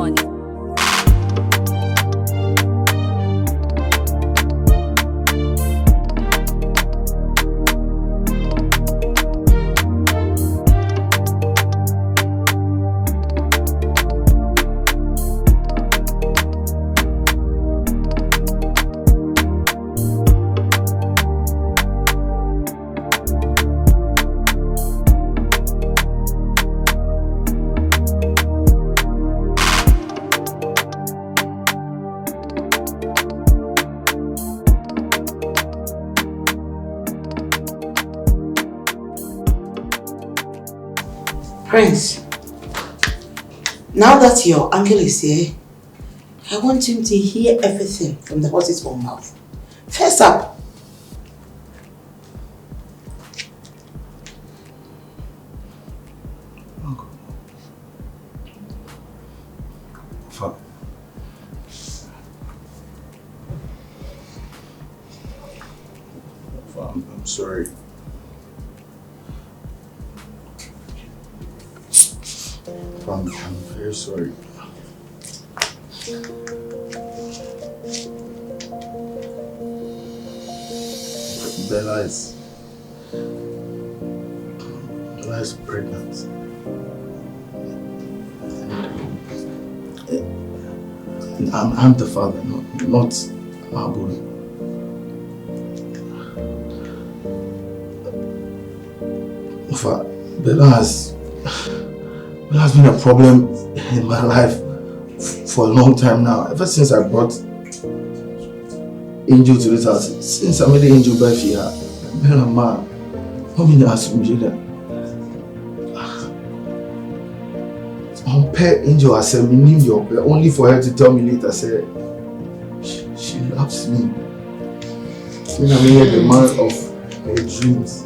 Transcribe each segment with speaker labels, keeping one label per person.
Speaker 1: money.
Speaker 2: Prince, now that your uncle is here, I want him to hear everything from the horse's own mouth. First up.
Speaker 3: Uncle. I'm sorry. I'm very sorry. Bella is pregnant. And I'm the father, not Abul. Bella has been a problem in my life for a long time now. Ever since I brought Angel to this house, since I made the Angel birth here, Bella ma, mommy has that. Pet Angel has said me name your pet only for her to tell me later. Say she loves me. When I'm here, the man of her dreams.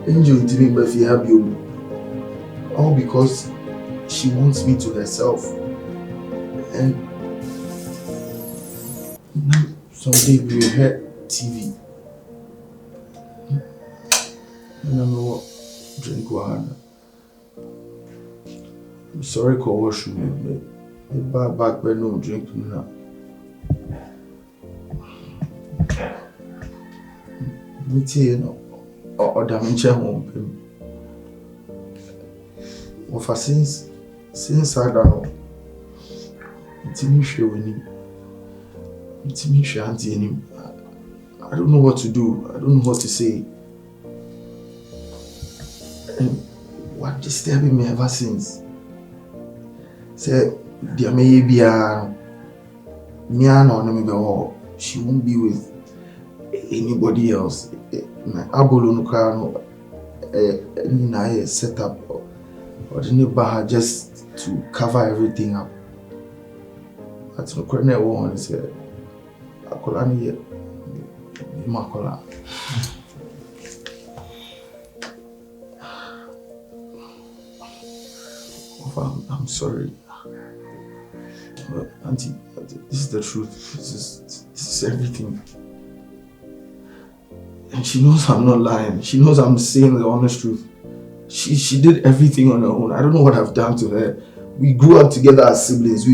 Speaker 3: Angel didn't birth here, all because she wants me to herself. And now someday we will hear TV. And I know what drink water. I'm sorry, call washroom. Back by no drink now. Me too, you know. Or damage home. Of since I don't know. It's me showing him. I don't know what to do. I don't know what to say. And what disturbing me ever since? Say, there may be a she won't be with anybody else. Abolo set up or the neighbor just to cover everything up. That's no corner one is a colony Makola. I'm sorry. But Auntie, this is the truth. This is everything. And she knows I'm not lying. She knows I'm saying the honest truth. She did everything on her own. I don't know what I've done to her. We grew up together as siblings.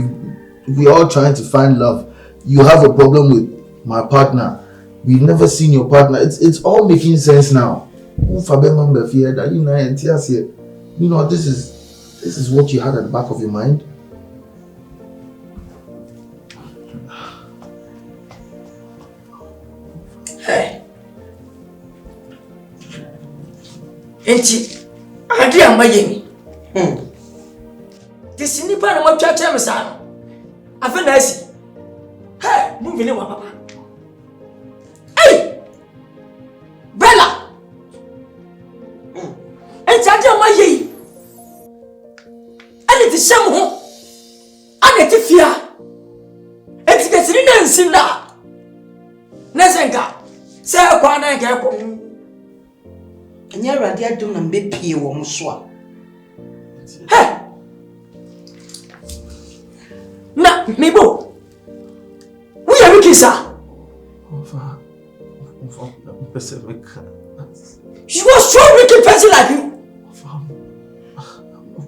Speaker 3: We're all trying to find love. You have a problem with my partner. We've never seen your partner. It's all making sense now. You know, this is what you had at the back of your mind.
Speaker 4: Hey. Enti, adi amayemi. This nipa na mo twacha me sa. Afa na asi. Hey, move in wa papa. Hey! Bella. Enti adi amayemi. Ani ti sham ho. Ani ti fia. Enti kesiri na nsim na. Nesenga. Se kwa na ga ko. Anya rade adum na mbe pie wo mso a. He! Na mebo. Wo ya wikisa.
Speaker 3: Ofa, person make.
Speaker 4: You was so wicked person like you.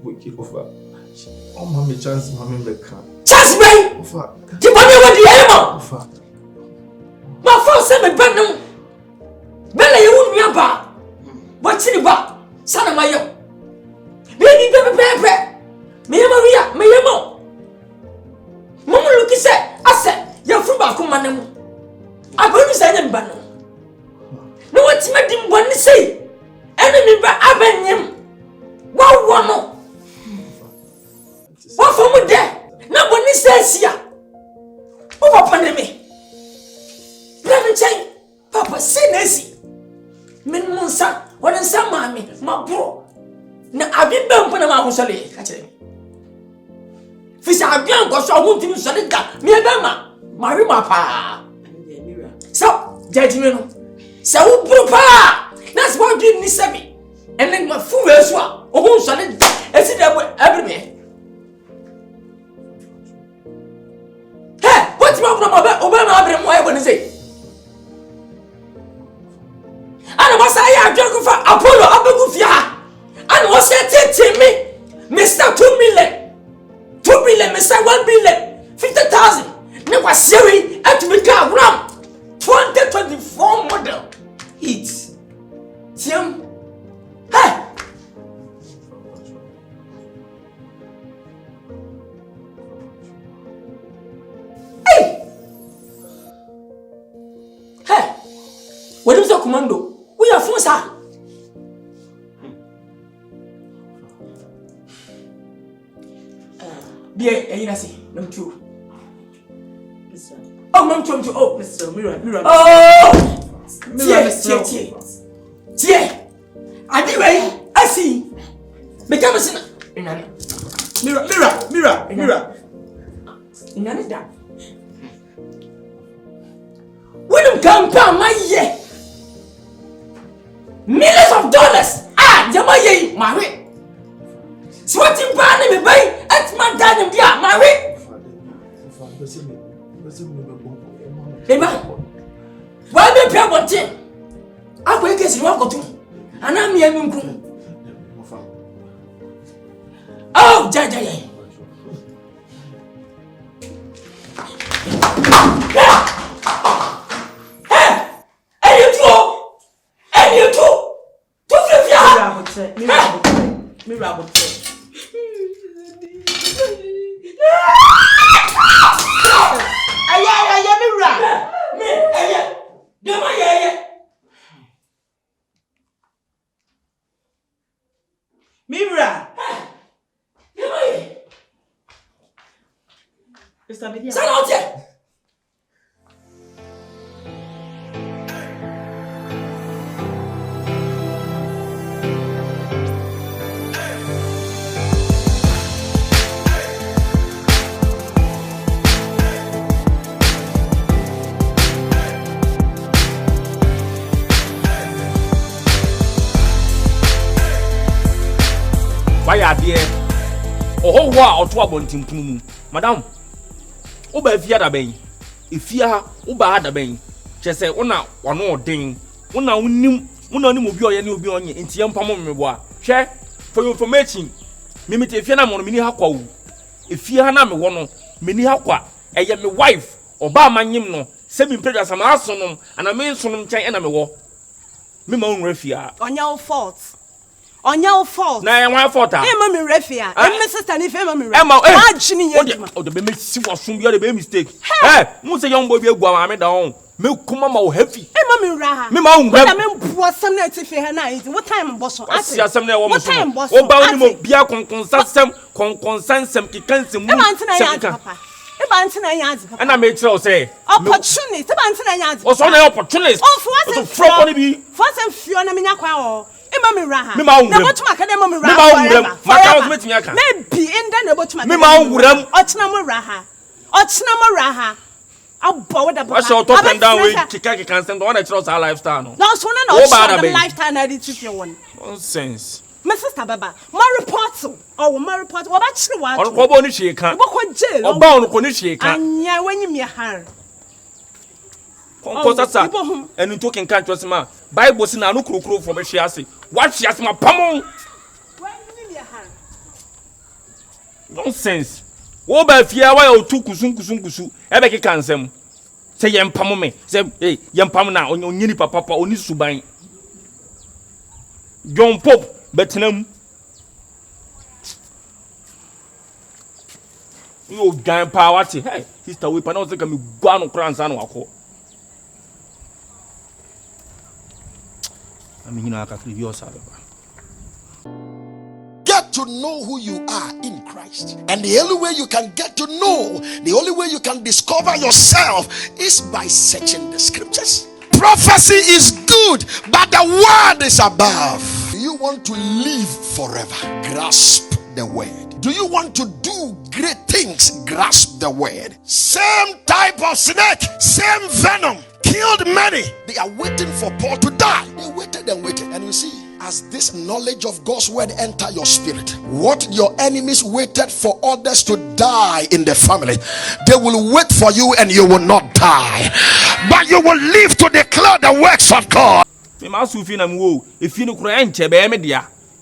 Speaker 3: Wake it over. Oh, mommy, chance, mommy, me can't.
Speaker 4: Chance, man! You want me with the animal? My phone sent me Benham. Bella, you wouldn't be a bar. What's in the bar? Son of my young. Baby, baby. Me, Maria, me, Mama. Mama, look, he said, I said, you're from back on my name. I couldn't say them, Banner. No, what's made him want to say? Enemy by Abenyam. What one? What for me there? No one says here. Over pandemic. Let me tell you, Papa, say Nancy. Men Monsa, what is some mammy, my bro. Now I've been bound for my house. Fish I've been got so I won't even solid that. Me and Mama, marry my pa. So, judgment. So, Papa, that's what you need to me. And then my fool as well. Oh, solid. I see that way every day. What's my problem? Obama, what I want to say? And was I joking for Apollo Abagufia? And was it to me? Mr. 2 million, 2 million, Mr. 1 billion, 50,000. Never Siri at to become RAM 2024 model. It's Tim. Hey! What is the commando? We are force her. Dear, you see, no true. Oh, Mom, oh, Mr. Mirror. Oh, Tia. Anyway, I see. Become a sinner. Mirror. None of that. When you come down my year. Millions of dollars! Jamaye, Marie! Swatting pan me bay at my dining dia, Marie! Why be pay one thing? I will get you walk to, and I'm here. Oh, Jaja! Miracle. Mira. Está bien. Salute.
Speaker 1: Dear, oh, wow, to a bontim, Madame. Oba Fiada Bay. If you are Oba the Bay, just say, one more ding. One now, will be on you be on you in Tiam Pamon. Share for your information. Mimit if you're not on Mini Haqua. If you are not one, Mini Haqua, I am my wife, Oba my nimno, semi predators am arsenal, and I mean some chain enemy war. Mimon Refia.
Speaker 5: On your fault. On your fault.
Speaker 1: Na my fault.
Speaker 5: Mammy Refia. And my sister, if Mammy
Speaker 1: Emma,
Speaker 5: oh,
Speaker 1: the baby was soon be a mistake. Hey, won't a young boy be a guam down. Milk come out heavy.
Speaker 5: Mammy Raha.
Speaker 1: Mimon,
Speaker 5: was some night if you had night. What time, boss? I see some now. What time, boss?
Speaker 1: Oh, Bounty, be a consensum, Kikansim, and I made so say,
Speaker 5: opportunity,
Speaker 1: what's on the opportunity?
Speaker 5: Oh, for
Speaker 1: from be
Speaker 5: for some Fiona Minaquao. Mammy Raha. Maybe in the about my Otnama I'll bow the
Speaker 1: I shall talk and down with Chicago consent on a trust our lifestyle.
Speaker 5: No, so no, lifetime I did you one.
Speaker 1: Nonsense.
Speaker 5: My sister Baba, my report, oh, my report, what actually was
Speaker 1: what bonnie she can't
Speaker 5: what jail
Speaker 1: or bound Konishi
Speaker 5: and yeah, when you meet her.
Speaker 1: And you talking can't trust ma. Bible sin no kru from she say. What she has my pamon. Nonsense. Wo ba fia wa o tu kusun. Ebe ke kansem. Say yempam me. Say hey, yempam na onyini papa oni suban. John Pop betenam. You gan power ti. Hey, sister we pa na o say ka me gua no kra ansa na wako.
Speaker 6: Get to know who you are in Christ. And the only way you can get to know, the only way you can discover yourself is by searching the scriptures. Prophecy is good, but the word is above. Do you want to live forever? Grasp the word. Do you want to do great things? Grasp the word. Same type of snake, same venom, killed many. They are waiting for Paul to die. They waited and waited. And you see, as this knowledge of God's word enter your spirit, what your enemies waited for others to die in the family, they will wait for you and you will not die, but you will live to declare the works of God.
Speaker 1: If you know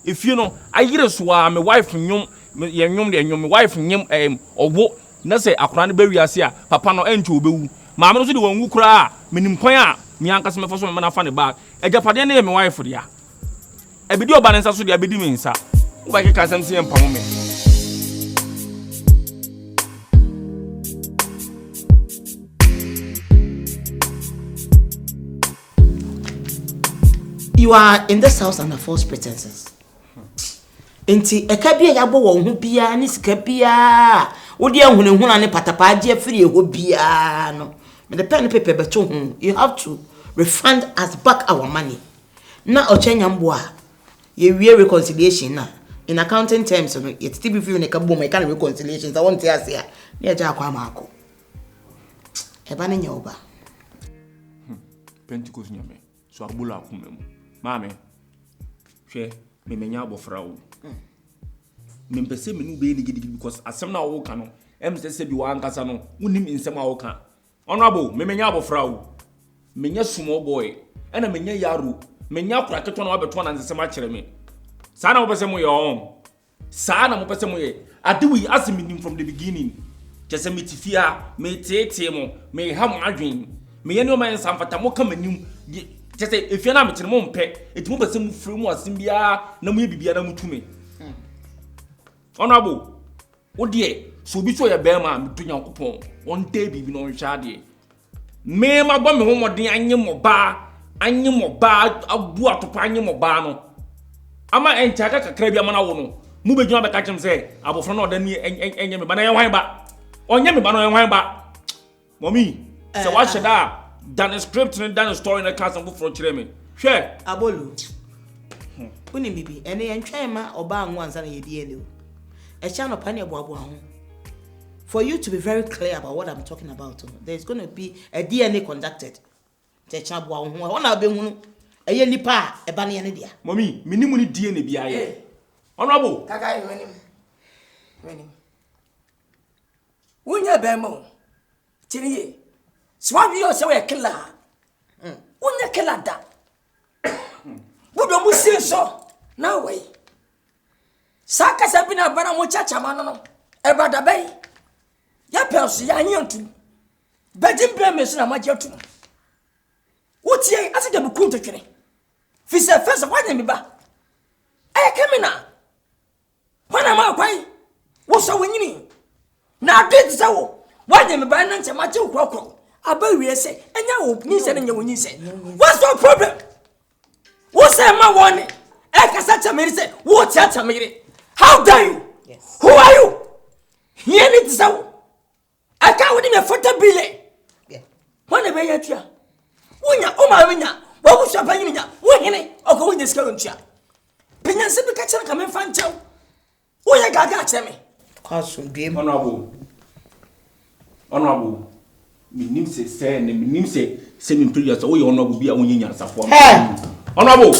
Speaker 1: if you know I hear so my wife nyom my wife nyom owo na say akora ne bewi ase a papa no encho obewu maame no so de wanwu kura menim kwan a me ankasa me foso me na fa ne bag ejapade na me wife dia ebidi oba ne nsa so dia bedi me nsa wo ba ke kasam se empamo me.
Speaker 2: You are in this house under false pretenses. Enti ekabia yabo wo hu bia ni sika bia wo de ahunahuna ne patapa age afiri eho bia no me the pen paper beto hu you have to refund us back our money na ochenya mbo a ye wie reconciliation na in accounting terms no yet still be feel ne kabo me kan reconciliations I want to say na ya ja kwa maako e ba ne nya oba
Speaker 1: Pentecost nyame so abula akumem mame hwe me menya abofra wo me mpese me nu be ni gidi because asem na wo ka no em se bi wa Nkansah no unim insem a wo ka honorable me menya abofra wo menya small boy ena menya yaro menya kura keto na wabeto na nsem a kire me sa na mo pese mo ye on sa na mo pese mo ye adewi asiminim from the beginning kese metifia me tete mo me ha mo adwen me ye no man samfata mo ka manim kese efia na me kire mo mpe etimo pese mo firi mo asim bia na mo ye bibia na mo tume honorable wo de so bi so ye be ma me to Nyankopon won te bibi no nhwa de me ma gba me ho modin anye mo ba abu atopa anye mo ba no ama encha ka kakra bi amana wo no mu be djuma be ka chem se abofra no odani enye me ba na ye hwan ba onye me ba no ye hwan ba mommy se wa sheda dan script ni dan story na ka san for kire me hwe
Speaker 2: abolu uni bibi ene ye ntwan ma oba anwo ansa na ye di ele o e cha no pa ne eboabo ho. For you to be very clear about what I'm talking about, there's going to be a DNA conducted.
Speaker 1: Mommy, minimum DNA BIA. Honorable.
Speaker 4: Kaka, winning. Wunya Bemo. Chini. Swab you say a killer. Wunya killer that. Would you say so? Now way. Saka Sabina Bana Muchacha Mano. Ebada Bay. Ya pensi ya nyantu bedin blame so na majatu wotie ase de bukunto twene fi se first wanya me ba kemina wana ma kwai wo so wanyini na date se wo wanya me ba na nche ma che krokro aba wie se enya wo ni se nya wo ni se what's the problem wo se ma woni kasa chamiri se wo tia chamiri how dare you? Yes. Who are you? Here it is how I can't win a photo bill. When a way at you. Winya, oh my winya, what was your penny? Winning, or go in this current year. Pinion simple catcher come and find you. Oh, you got me.
Speaker 2: Cause some game
Speaker 1: honorable. Me name say, and me name say, sending previous, oh, you honorable be a winning answer for me. Honorable,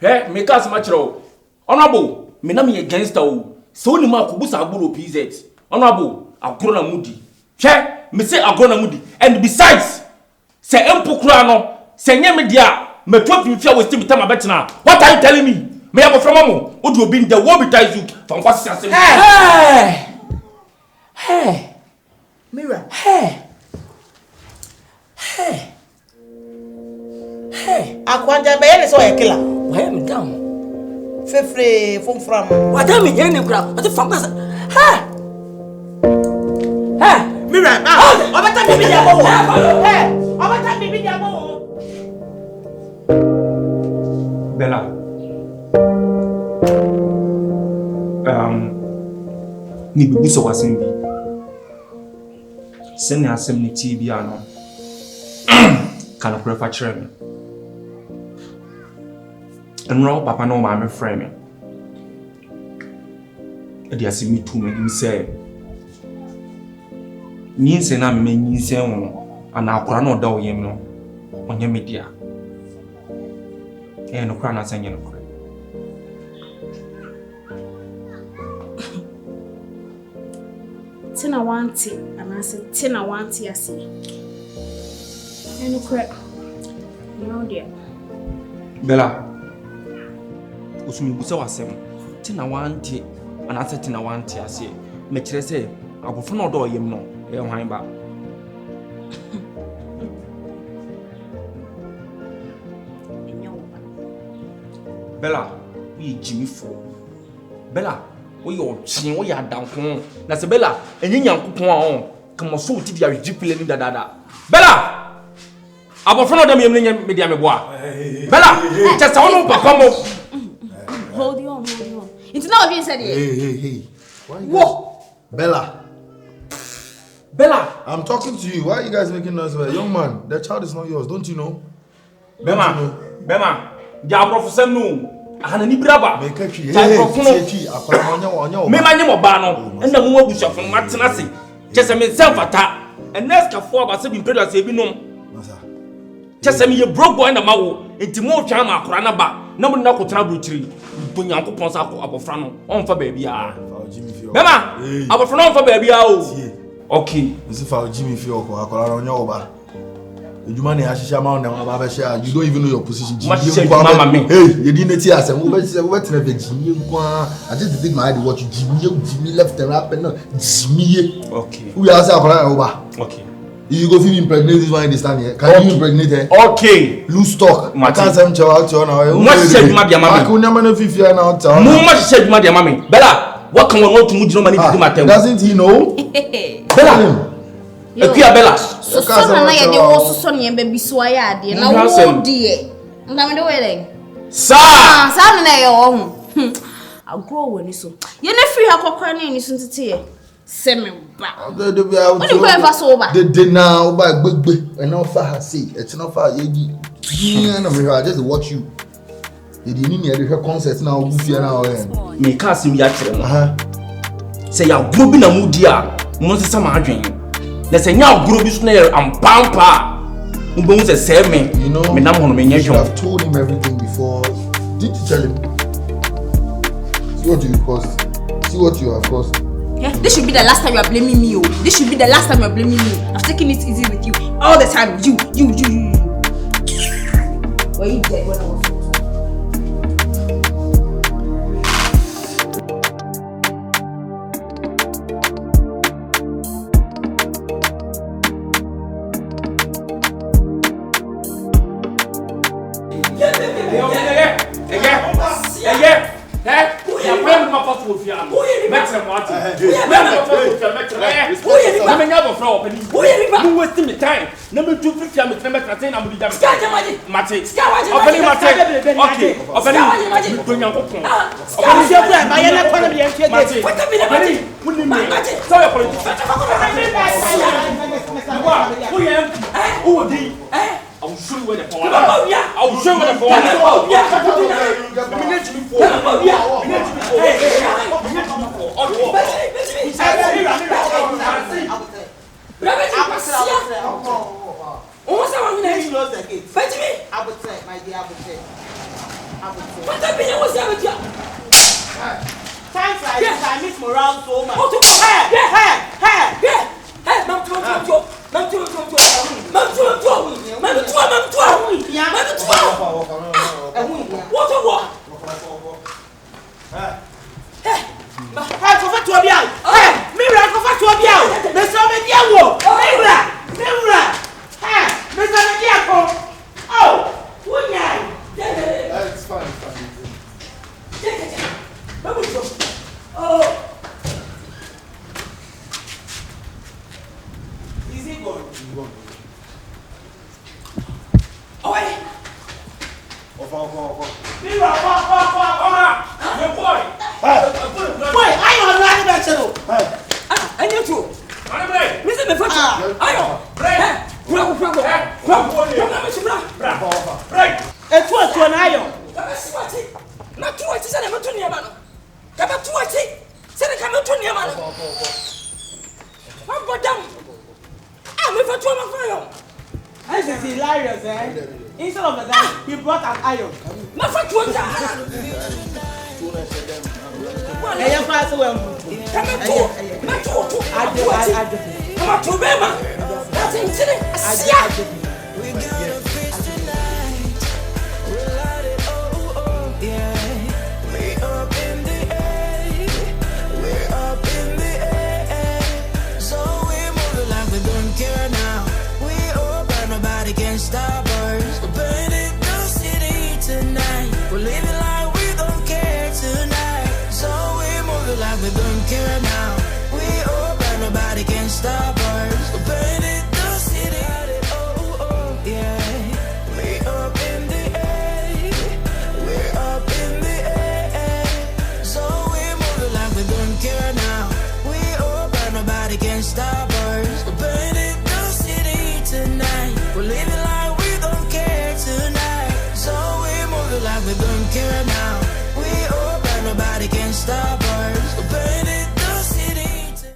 Speaker 1: hey, make us much row. Honorable, me name against all. So ni ma kubusa aguro PZ. Honorable, agro na mudi. Che, me say agro na mudi. And besides, say empukura no, say nye me dia, me 12 fia we still be time abetna. What are you telling me? Me abo from mamo. Would you be in the war betides you from what assassin?
Speaker 2: Hey. Mira. Hey. Akwanja be yen so e killer.
Speaker 4: Why am I down?
Speaker 2: Fefre from.
Speaker 4: What am I hearing crap? What the fuck is
Speaker 2: Mira, obata bibi dia bo. Obata bibi dia bo.
Speaker 1: Bella. Ni bibi so wasen bi. Send asem ni ti bi ano. Kana prefer chere me. Enro papa no ma me frame me. E dia se mi tu me say. Ni se na me nyi se won ana akora na oda oyem no. Onye media. E no kra na sanye no kra.
Speaker 7: Tina wanti and I said Tina wanti asi. Eno kra. No dear.
Speaker 1: Bella. Usumi busa wasem. Tina wanti and I said Tina wanti asi. Me kire say abofo na oda oyem no. E hwan ba. Bella, we Jimmy for. Bella, we your chin, we are down. That's a Bella, and you young coupon. Come on, so did you jipple in da. Bella! Our friend of them, medium bois. Bella, just all papa.
Speaker 7: Hold you on. It's not being said here.
Speaker 3: Hey. What? Bella, I'm talking to you. Why are you guys making noise? Young man, the child is not yours. Don't you know?
Speaker 1: Bema. Ja professor no. Ana ni braba.
Speaker 3: Me ka twi. Akwa onye.
Speaker 1: Me manye mo ba no. Na mu abusafo matena se. Chese me selfata. Enes ka fo ba se bi predo se bi nom. Chese me ye broke boy na mawo. Enti mo twa ma akora na ba. Na mo na ko tena bruchiri. Bonyankopon sa ko abofra no. On fa ba bia. Bema. Abofra no on fa ba bia o. Okay.
Speaker 3: This fa Jimmy fi oko akora onye oba. You don't even know your position. Hey, you didn't see us. I just did my idea what you Jimmy left and up and Jimmy.
Speaker 1: Okay.
Speaker 3: We are over.
Speaker 1: Okay.
Speaker 3: You go feel impregnate this one this time here. Can you impregnate her?
Speaker 1: Okay.
Speaker 3: Lose stock. I can't say I'm out to now.
Speaker 1: What said my dear mammy?
Speaker 3: I couldn't have if you are now.
Speaker 1: Much said my dear mammy. Bella, what can we know to move money to my table?
Speaker 3: Doesn't he know?
Speaker 1: Bella. Bella.
Speaker 7: So na ye de wo so ne baby so aya de na wo die nda me de we
Speaker 1: sa
Speaker 7: na ye wo agro woni so ye na free akokora na ni so ntete ye se me ba
Speaker 3: the now by gbegbe and now for her say it's not for ye na me just watch you ye di ni e de concert na ogu fie na o
Speaker 1: me ka sim ya kire no say ya gro bi na mu di a mo se sama adwen. There's a young group is near and pampa. You know,
Speaker 3: you have told him everything before. Did you tell him? See what you cost. See what you have cost.
Speaker 7: Yeah, this should be the last time you are blaming me. This should be the last time you are blaming me. I've taken it easy with you all the time. You. Were you dead when I was?
Speaker 1: I will show you where the power is. I will show you where the power
Speaker 2: kofa to bia. Mira kofa to bia. Me so me dia wo. Mira. Me so me dia ko. Oh, wunya.
Speaker 3: It's fine.
Speaker 2: Oh. Is he gone?
Speaker 3: He's gone.
Speaker 2: Oi.
Speaker 3: Off.
Speaker 1: Mira, your boy.
Speaker 2: Boy, I don't know that channel.
Speaker 4: I need to. Mr. Mefatu. Ayo.
Speaker 1: Right.
Speaker 2: It's what to an iron.
Speaker 4: Not too much, said I'm to near man. Come up to what said I come to near man. What got down? I'm with a 12 fire.
Speaker 2: This is hilarious, eh? Instead of that, he brought an iron.
Speaker 4: Not for 2
Speaker 2: Hey, you're fast away.
Speaker 4: Come up to Bema. That's incident.
Speaker 8: We got a feast tonight. We'll light it, oh, yeah. We up in the air. We're up in the air. So we're moving like we don't care now. We open, nobody can stop us. We're burning the city tonight. We're living like we don't care tonight. So we're moving like we don't care now. We open, nobody can stop us. We're burning the city. Yeah, we up in the air. We're up in the air. So we're moving like we don't care now. We open, nobody can stop